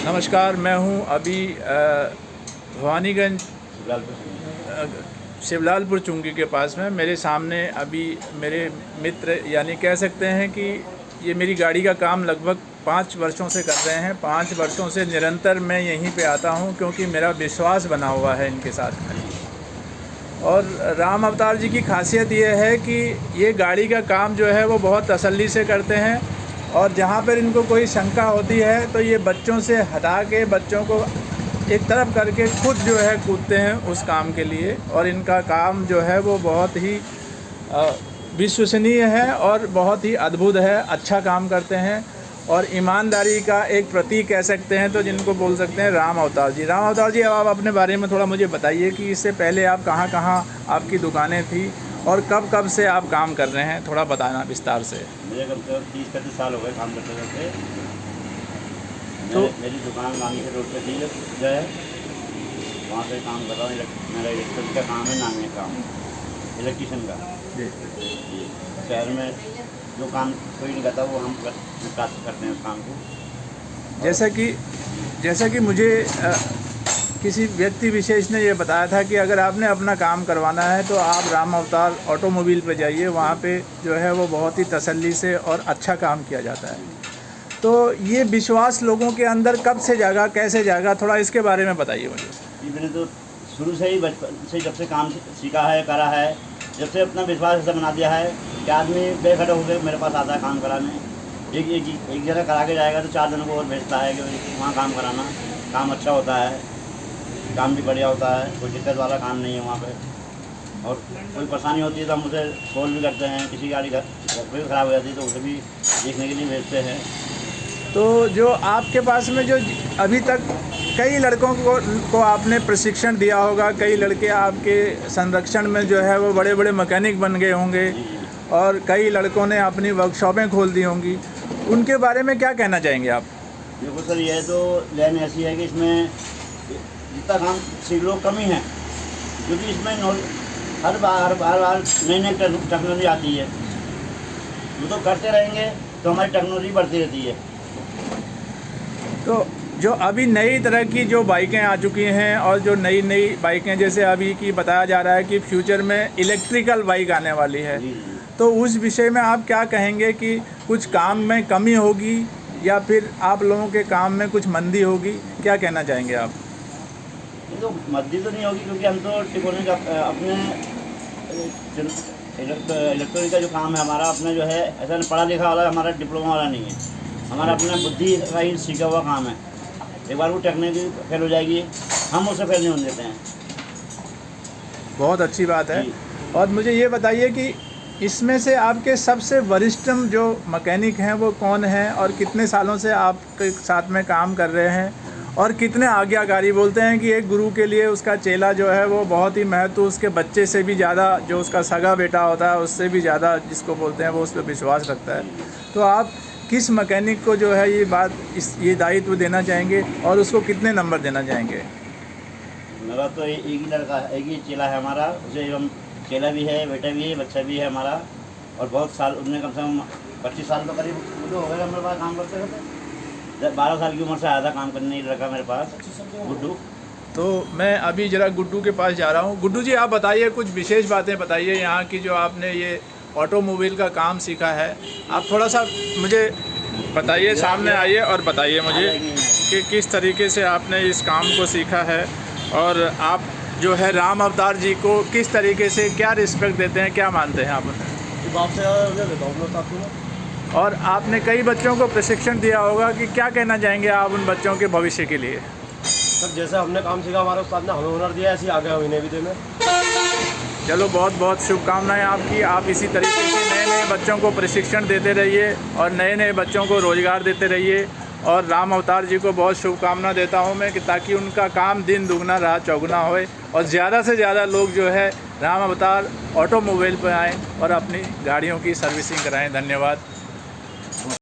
नमस्कार, मैं हूं अभी भवानीगंज शिवलालपुर चुंगी के पास में। मेरे सामने अभी मेरे मित्र यानी कह सकते हैं कि ये मेरी गाड़ी का काम लगभग 5 वर्षों से कर रहे हैं। 5 वर्षों से निरंतर मैं यहीं पे आता हूं क्योंकि मेरा विश्वास बना हुआ है इनके साथ। और राम अवतार जी की खासियत ये है कि ये गाड़ी का काम जो है वो बहुत तसल्ली से करते हैं, और जहाँ पर इनको कोई शंका होती है तो ये बच्चों से हटा के बच्चों को एक तरफ करके खुद जो है कूदते हैं उस काम के लिए। और इनका काम जो है वो बहुत ही विश्वसनीय है और बहुत ही अद्भुत है। अच्छा काम करते हैं और ईमानदारी का एक प्रतीक कह सकते हैं, तो जिनको बोल सकते हैं राम अवतार जी। राम अवतार जी, अब आप अपने बारे में थोड़ा मुझे बताइए कि इससे पहले आप कहाँ कहाँ आपकी दुकानें थी और कब कब से आप काम कर रहे हैं, थोड़ा बताना विस्तार से। मुझे कम से कम 30-35 साल हो गए काम करते करते। तो मेरी दुकान नामी के रोड पे थी जो है, वहाँ पे काम कर रहा हूँ। मेरा इलेक्ट्रिक का काम है, नामी काम इलेक्ट्रीशियन का जी। शहर में जो काम कोई नहीं करता वो हम करते हैं उस काम को। जैसा कि मुझे किसी व्यक्ति विशेष ने ये बताया था कि अगर आपने अपना काम करवाना है तो आप राम अवतार ऑटोमोबाइल पे जाइए, वहाँ पे जो है वो बहुत ही तसल्ली से और अच्छा काम किया जाता है। तो ये विश्वास लोगों के अंदर कब से जागा, कैसे जागा, थोड़ा इसके बारे में बताइए मुझे। मैंने तो शुरू से ही बचपन से जब से काम सीखा है, करा है, जब से अपना विश्वास ऐसा बना दिया है कि आदमी बेखड़ा होकर मेरे पास आता है काम कराने। एक जगह करा के जाएगा तो 4 जनों को और भेजता है कि वहाँ काम कराना। काम अच्छा होता है, काम भी बढ़िया होता है, कोई दिक्कत वाला काम नहीं है वहाँ पे। और कोई परेशानी होती है तो हम उसे सोल्व भी करते हैं। किसी गाड़ी का कोई ख़राब हो जाती है तो उसे भी देखने के लिए भेजते हैं। तो जो आपके पास में जो अभी तक कई लड़कों को आपने प्रशिक्षण दिया होगा, कई लड़के आपके संरक्षण में जो है वो बड़े बड़े मैकेनिक बन गए होंगे और कई लड़कों ने अपनी वर्कशॉपें खोल दी होंगी, उनके बारे में क्या कहना चाहेंगे आप? देखो सर, ये तो लाइन ऐसी है कि इसमें जितना काम सीख लो कम ही है, क्योंकि इसमें हर बार नई नई टेक्नोलॉजी आती है। वो तो करते रहेंगे तो हमारी टेक्नोलॉजी बढ़ती रहती है। तो जो अभी नई तरह की जो बाइकें आ चुकी हैं और जो नई नई बाइकें, जैसे अभी की बताया जा रहा है कि फ्यूचर में इलेक्ट्रिकल बाइक आने वाली है, तो उस विषय में आप क्या कहेंगे कि कुछ काम में कमी होगी या फिर आप लोगों के काम में कुछ मंदी होगी, क्या कहना चाहेंगे आप? ये तो मद्दी तो नहीं होगी, क्योंकि हम तो टिकोने का अपने इलेक्ट्रॉनिक का जो काम है हमारा, अपना जो है ऐसा पढ़ा लिखा वाला हमारा डिप्लोमा वाला नहीं है। हमारा अपना बुद्धि का ही सीखा हुआ काम है। एक बार वो टेक्नोलॉजी फेल हो जाएगी, हम उसे फेल नहीं होने देते हैं। बहुत अच्छी बात है। और मुझे ये बताइए कि इसमें से आपके सबसे वरिष्ठतम जो मैकेनिक हैं वो कौन हैं और कितने सालों से आपके साथ में काम कर रहे हैं, और कितने आज्ञाकारी? बोलते हैं कि एक गुरु के लिए उसका चेला जो है वो बहुत ही महत्व, उसके बच्चे से भी ज़्यादा, जो उसका सगा बेटा होता है उससे भी ज़्यादा जिसको बोलते हैं वो उस पर विश्वास रखता है। तो आप किस मैकेनिक को जो है ये दायित्व देना चाहेंगे और उसको कितने नंबर देना चाहेंगे? मेरा तो एक ही लड़का, एक ही चेला है हमारा। उसे हम चेला भी है, बेटा भी है, बच्चा भी है हमारा। और बहुत साल, उनमें कम से कम 25 साल तो करीब मुझे हो गए मेरे पास काम करते करते। 12 साल की उम्र से आया था काम करने लड़का मेरे पास, गुड्डू। तो मैं अभी ज़रा गुड्डू के पास जा रहा हूँ। गुड्डू जी, आप बताइए, कुछ विशेष बातें बताइए यहाँ की जो आपने ये ऑटोमोबाइल का काम सीखा है। आप थोड़ा सा मुझे बताइए, सामने आइए और बताइए मुझे कि किस तरीके से आपने इस काम को सीखा है, और आप जो है राम अवतार जी को किस तरीके से क्या रिस्पेक्ट देते हैं, क्या मानते हैं आप? और आपने कई बच्चों को प्रशिक्षण दिया होगा कि क्या कहना चाहेंगे आप उन बच्चों के भविष्य के लिए? सर, जैसे हमने काम सीखा, हमारे उस्ताद ने हमें हुनर दिया, ऐसे ही आगे हम इन्हें भी देना। चलो, बहुत बहुत शुभकामनाएं आपकी। आप इसी तरीके से नए नए बच्चों को प्रशिक्षण देते रहिए और नए नए बच्चों को रोज़गार देते रहिए। और राम अवतार जी को बहुत शुभकामना देता हूं मैं कि ताकि उनका काम दिन दुगना रात चौगुना होए और ज़्यादा से ज़्यादा लोग जो है राम अवतार ऑटोमोबाइल पर आएँ और अपनी गाड़ियों की सर्विसिंग कराएँ। धन्यवाद।